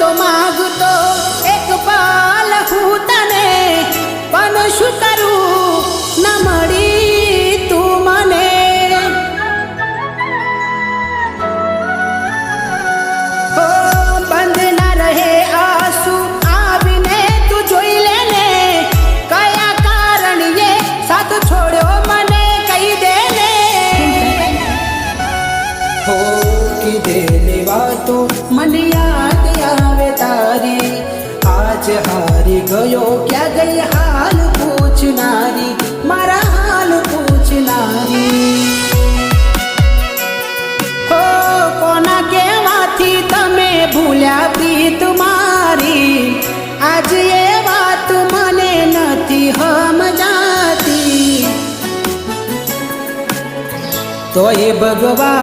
તો માગતો એક પાલ હું તને, પણ શું કરું ન મળી તું મને. ઓ બંધ ના રહે આંસુ આવીને તું જોઈ લે ને, કયા કારણે સાથ છોડ્યો મને કહી દે ને. હો કીધેલી વાતો મને યાદ આવે તારી, આજ હારી ગયો ક્યાં ગઈ હાલ પૂછનારી, મારા હાલ પૂછનારી. હો કોના કહેવાથી તમે ભૂલ્યા પ્રીત મારી, આજ એ વાત મને નથી સમજાતી. તો એ ભગવાન